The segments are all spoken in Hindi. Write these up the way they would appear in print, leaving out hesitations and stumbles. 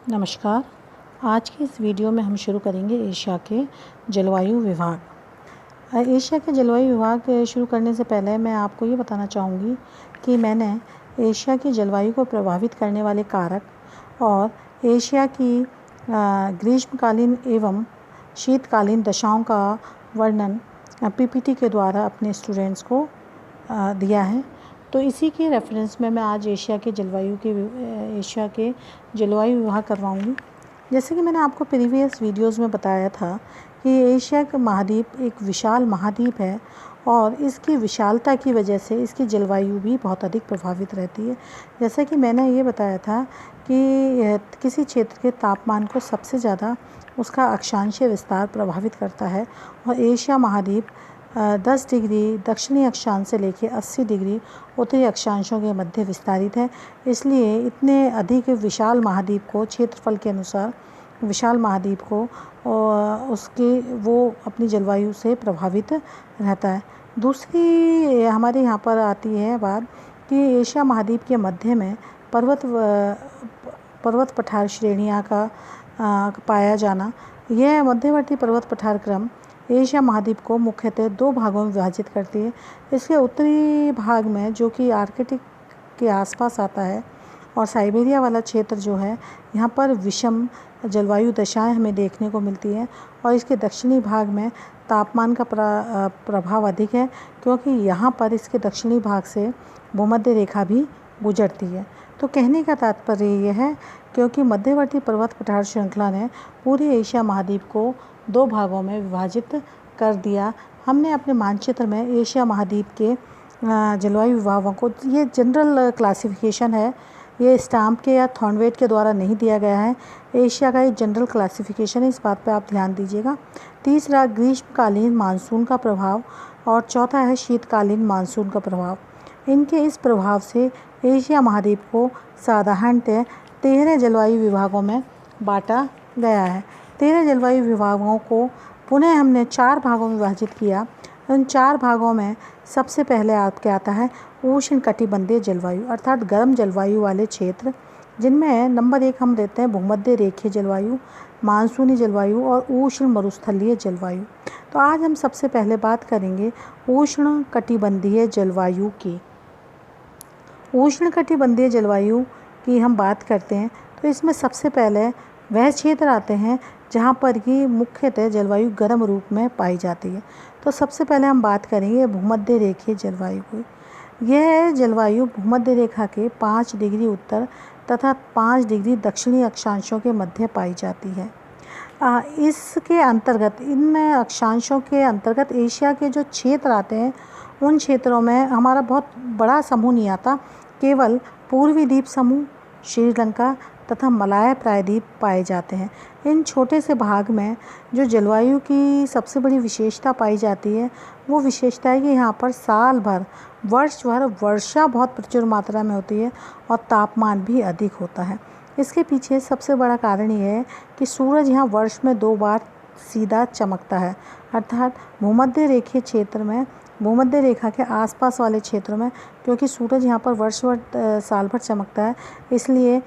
नमस्कार। आज की इस वीडियो में हम शुरू करेंगे एशिया के जलवायु विभाग। एशिया के जलवायु विभाग शुरू करने से पहले मैं आपको ये बताना चाहूँगी कि मैंने एशिया की जलवायु को प्रभावित करने वाले कारक और एशिया की ग्रीष्मकालीन एवं शीतकालीन दशाओं का वर्णन पीपीटी के द्वारा अपने स्टूडेंट्स को दिया है। तो इसी के रेफरेंस में मैं आज एशिया के जलवायु विभाग करवाऊँगी। जैसे कि मैंने आपको प्रीवियस वीडियोस में बताया था कि एशिया का महाद्वीप एक विशाल महाद्वीप है और इसकी विशालता की वजह से इसकी जलवायु भी बहुत अधिक प्रभावित रहती है। जैसा कि मैंने ये बताया था कि किसी क्षेत्र के तापमान को सबसे ज़्यादा उसका अक्षांशीय विस्तार प्रभावित करता है और एशिया महाद्वीप 10 डिग्री दक्षिणी अक्षांश से लेकर 80 डिग्री उत्तरी अक्षांशों के मध्य विस्तारित है। इसलिए इतने अधिक विशाल महाद्वीप को क्षेत्रफल के अनुसार विशाल महाद्वीप को वो अपनी जलवायु से प्रभावित रहता है। दूसरी हमारे यहाँ पर आती है बात कि एशिया महाद्वीप के मध्य में पर्वत पठार श्रेणियाँ का पाया जाना। यह मध्यवर्ती पर्वत पठार क्रम एशिया महाद्वीप को मुख्यतः दो भागों में विभाजित करती है। इसके उत्तरी भाग में जो कि आर्कटिक के आसपास आता है और साइबेरिया वाला क्षेत्र जो है यहाँ पर विषम जलवायु दशाएं हमें देखने को मिलती है और इसके दक्षिणी भाग में तापमान का प्रभाव अधिक है क्योंकि यहाँ पर इसके दक्षिणी भाग से भूमध्य रेखा भी गुजरती है। तो कहने का तात्पर्य यह है क्योंकि मध्यवर्ती पर्वत पठार श्रृंखला ने पूरे एशिया महाद्वीप को दो भागों में विभाजित कर दिया। हमने अपने मानचित्र में एशिया महाद्वीप के जलवायु विभागों को, ये जनरल क्लासिफिकेशन है, ये स्टाम्प के या थॉर्नवेट के द्वारा नहीं दिया गया है। एशिया का एक जनरल क्लासिफिकेशन है, इस बात पे आप ध्यान दीजिएगा। तीसरा ग्रीष्मकालीन मानसून का प्रभाव और चौथा है शीतकालीन मानसून का प्रभाव। इनके इस प्रभाव से एशिया महाद्वीप को साधारणतः 13 जलवायु विभागों में बांटा गया है। 13 जलवायु विभागों को पुनः हमने 4 भागों में विभाजित किया। उन 4 भागों में सबसे पहले आपके आता है उष्णकटिबंधीय जलवायु अर्थात गर्म जलवायु वाले क्षेत्र, जिनमें नंबर 1 हम देते हैं भूमध्य रेखीय जलवायु, मानसूनी जलवायु और उष्ण मरुस्थलीय जलवायु। तो आज हम सबसे पहले बात करेंगे उष्णकटिबंधीय जलवायु की। उष्णकटिबंधीय जलवायु की हम बात करते हैं तो इसमें सबसे पहले वह क्षेत्र आते हैं जहाँ पर कि मुख्यतः जलवायु गर्म रूप में पाई जाती है। तो सबसे पहले हम बात करेंगे भूमध्य रेखीय जलवायु की। यह जलवायु भूमध्य रेखा के 5 डिग्री उत्तर तथा 5 डिग्री दक्षिणी अक्षांशों के मध्य पाई जाती है। इसके अंतर्गत, इन अक्षांशों के अंतर्गत एशिया के जो क्षेत्र आते हैं उन क्षेत्रों में हमारा बहुत बड़ा समूह नहीं आता, केवल पूर्वी द्वीप समूह, श्रीलंका तथा मलाया प्रायद्वीप पाए जाते हैं। इन छोटे से भाग में जो जलवायु की सबसे बड़ी विशेषता पाई जाती है वो विशेषता है कि यहाँ पर साल भर वर्ष भर वर्षा बहुत प्रचुर मात्रा में होती है और तापमान भी अधिक होता है। इसके पीछे सबसे बड़ा कारण ये है कि सूरज यहाँ वर्ष में 2 बार सीधा चमकता है, अर्थात भूमध्य रेखीय क्षेत्र में, भूमध्य रेखा के आसपास वाले क्षेत्रों में, क्योंकि सूरज यहाँ पर वर्ष भर साल भर चमकता है, इसलिए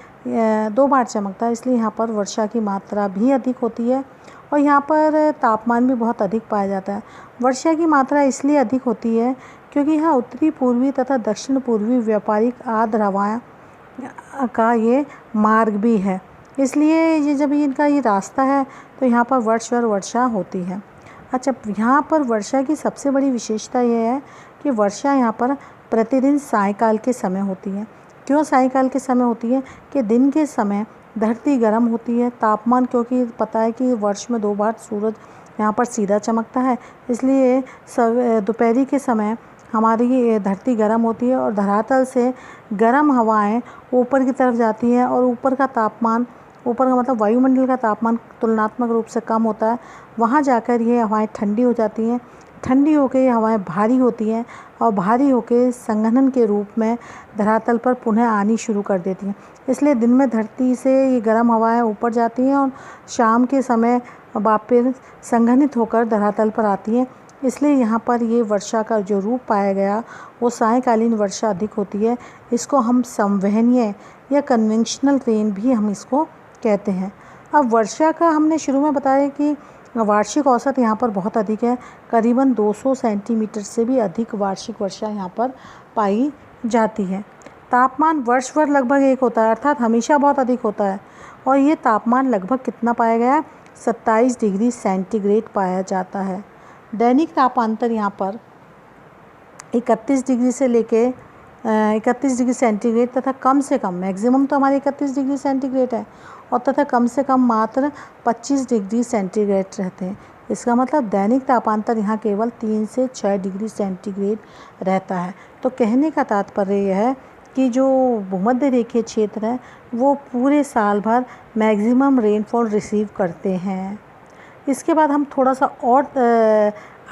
2 बार चमकता है, इसलिए यहाँ पर वर्षा की मात्रा भी अधिक होती है और यहाँ पर तापमान भी बहुत अधिक पाया जाता है। वर्षा की मात्रा इसलिए अधिक होती है क्योंकि यहाँ उत्तरी पूर्वी तथा दक्षिण पूर्वी व्यापारिक आर्द्र हवाएं का ये मार्ग भी है, इसलिए ये जब इनका ये रास्ता है तो यहाँ पर वर्ष भर वर्षा होती है। अच्छा, यहाँ पर वर्षा की सबसे बड़ी विशेषता यह है कि वर्षा यहाँ पर प्रतिदिन सायंकाल के समय होती है। क्यों सायंकाल के समय होती है कि दिन के समय धरती गर्म होती है, तापमान, क्योंकि पता है कि वर्ष में 2 बार सूरज यहाँ पर सीधा चमकता है, इसलिए दोपहरी के समय हमारी धरती गर्म होती है और धरातल से गर्म हवाएं ऊपर की तरफ जाती हैं और ऊपर का तापमान, ऊपर का मतलब वायुमंडल का तापमान तुलनात्मक रूप से कम होता है। वहाँ जाकर ये हवाएं ठंडी हो जाती हैं, ठंडी होकर ये हवाएं भारी होती हैं और भारी होकर संघनन के रूप में धरातल पर पुनः आनी शुरू कर देती हैं। इसलिए दिन में धरती से ये गर्म हवाएं ऊपर जाती हैं और शाम के समय वापस संघनित होकर धरातल पर आती हैं। इसलिए यहाँ पर ये वर्षा का जो रूप पाया गया वो सायंकालीन वर्षा अधिक होती है। इसको हम संवहनीय या कन्वेंशनल रेन भी हम इसको कहते हैं। अब वर्षा का हमने शुरू में बताया कि वार्षिक औसत यहाँ पर बहुत अधिक है, करीबन 200 सेंटीमीटर से भी अधिक वार्षिक वर्षा यहाँ पर पाई जाती है। तापमान वर्ष भर लगभग एक होता है, अर्थात हमेशा बहुत अधिक होता है, और ये तापमान लगभग कितना पाया गया है, 27 डिग्री सेंटीग्रेड पाया जाता है। दैनिक तापांतर यहाँ पर 31 डिग्री से लेके 31 डिग्री सेंटीग्रेड तथा कम से कम, मैक्सिमम तो हमारे 31 डिग्री सेंटीग्रेड है, और तथा कम से कम मात्र 25 डिग्री सेंटीग्रेड रहते हैं। इसका मतलब दैनिक तापांतर यहाँ केवल 3 से 6 डिग्री सेंटीग्रेड रहता है। तो कहने का तात्पर्य यह है कि जो भूमध्य रेखीय क्षेत्र है वो पूरे साल भर मैक्सिमम रेनफॉल रिसीव करते हैं। इसके बाद हम थोड़ा सा और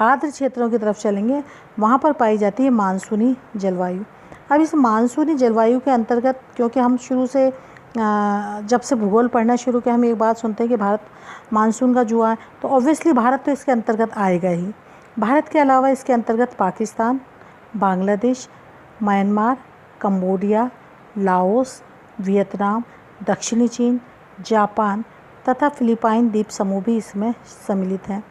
आर्द्र क्षेत्रों की तरफ चलेंगे। वहाँ पर पाई जाती है मानसूनी जलवायु। अब इस मानसूनी जलवायु के अंतर्गत, क्योंकि हम शुरू से जब से भूगोल पढ़ना शुरू किया, हम एक बात सुनते हैं कि भारत मानसून का जुआ है, तो ऑब्वियसली भारत तो इसके अंतर्गत आएगा ही। भारत के अलावा इसके अंतर्गत Pakistan, Bangladesh, Myanmar, Cambodia, Laos, Vietnam, दक्षिणी चीन, जापान तथा फिलिपाइन द्वीप समूह भी इसमें सम्मिलित हैं।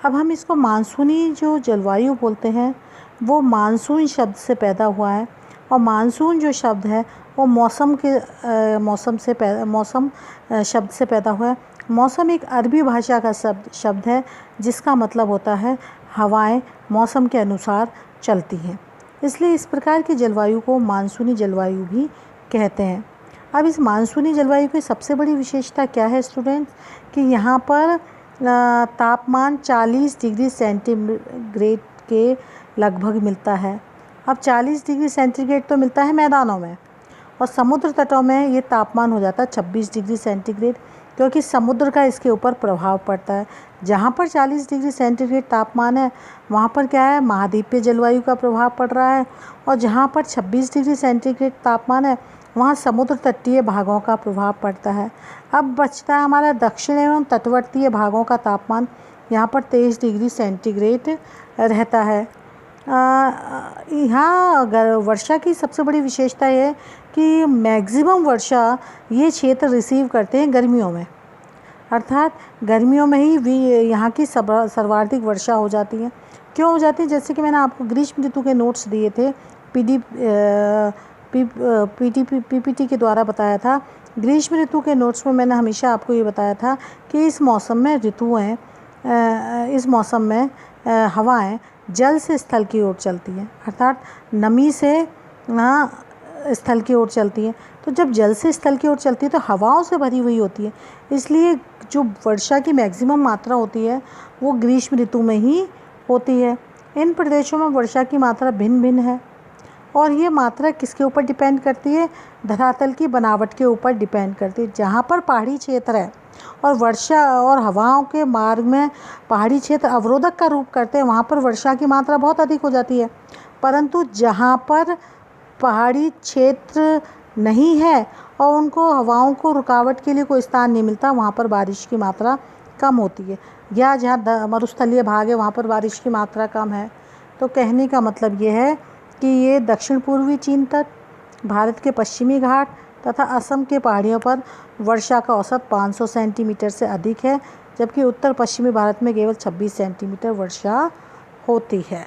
अब हम इसको मानसूनी जो जलवायु बोलते हैं वो मानसून शब्द से पैदा हुआ है, और मानसून जो शब्द है वो मौसम शब्द से पैदा हुआ है। मौसम एक अरबी भाषा का शब्द है जिसका मतलब होता है हवाएं मौसम के अनुसार चलती हैं, इसलिए इस प्रकार की जलवायु को मानसूनी जलवायु भी कहते हैं। अब इस मानसूनी जलवायु की सबसे बड़ी विशेषता क्या है स्टूडेंट्स, कि यहाँ पर तापमान 40 डिग्री सेंटीग्रेड के लगभग मिलता है। अब 40 डिग्री सेंटीग्रेड तो मिलता है मैदानों में, और समुद्र तटों में ये तापमान हो जाता है 26 डिग्री सेंटीग्रेड, क्योंकि समुद्र का इसके ऊपर प्रभाव पड़ता है। जहाँ पर 40 डिग्री सेंटीग्रेड तापमान है वहाँ पर क्या है, महाद्वीपीय जलवायु का प्रभाव पड़ रहा है, और जहाँ पर 26 डिग्री सेंटीग्रेड तापमान है वहाँ समुद्र तटीय भागों का प्रभाव पड़ता है। अब बचता है हमारा दक्षिण एवं तटवर्तीय भागों का तापमान, यहाँ पर 23 डिग्री सेंटीग्रेड रहता है। यहाँ वर्षा की सबसे बड़ी विशेषता है कि मैक्सिमम वर्षा ये क्षेत्र रिसीव करते हैं गर्मियों में, अर्थात गर्मियों में ही यहाँ की सर्वाधिक वर्षा हो जाती है। क्यों हो जाती है, जैसे कि मैंने आपको ग्रीष्म ऋतु के नोट्स दिए थे, पीपीटी के द्वारा बताया था। ग्रीष्म ऋतु के नोट्स में मैंने हमेशा आपको ये बताया था कि इस मौसम में इस मौसम में हवाएं जल से स्थल की ओर चलती हैं, अर्थात नमी से स्थल की ओर चलती है। तो जब जल से स्थल की ओर चलती है तो हवाओं से भरी हुई होती है, इसलिए जो वर्षा की मैक्सिमम मात्रा होती है वो ग्रीष्म ऋतु में ही होती है। इन प्रदेशों में वर्षा की मात्रा भिन्न भिन्न है, और ये मात्रा किसके ऊपर डिपेंड करती है, धरातल की बनावट के ऊपर डिपेंड करती है। जहाँ पर पहाड़ी क्षेत्र है और वर्षा और हवाओं के मार्ग में पहाड़ी क्षेत्र अवरोधक का रूप करते हैं, वहाँ पर वर्षा की मात्रा बहुत अधिक हो जाती है। परंतु जहाँ पर पहाड़ी क्षेत्र नहीं है और उनको हवाओं को रुकावट के लिए कोई स्थान नहीं मिलता, वहाँ पर बारिश की मात्रा कम होती है, या जहाँ मरुस्थलीय भाग है वहाँ पर बारिश की मात्रा कम है। तो कहने का मतलब ये है कि ये दक्षिण पूर्वी चीन तट, भारत के पश्चिमी घाट तथा असम के पहाड़ियों पर वर्षा का औसत 500 सेंटीमीटर से अधिक है, जबकि उत्तर पश्चिमी भारत में केवल 26 सेंटीमीटर वर्षा होती है।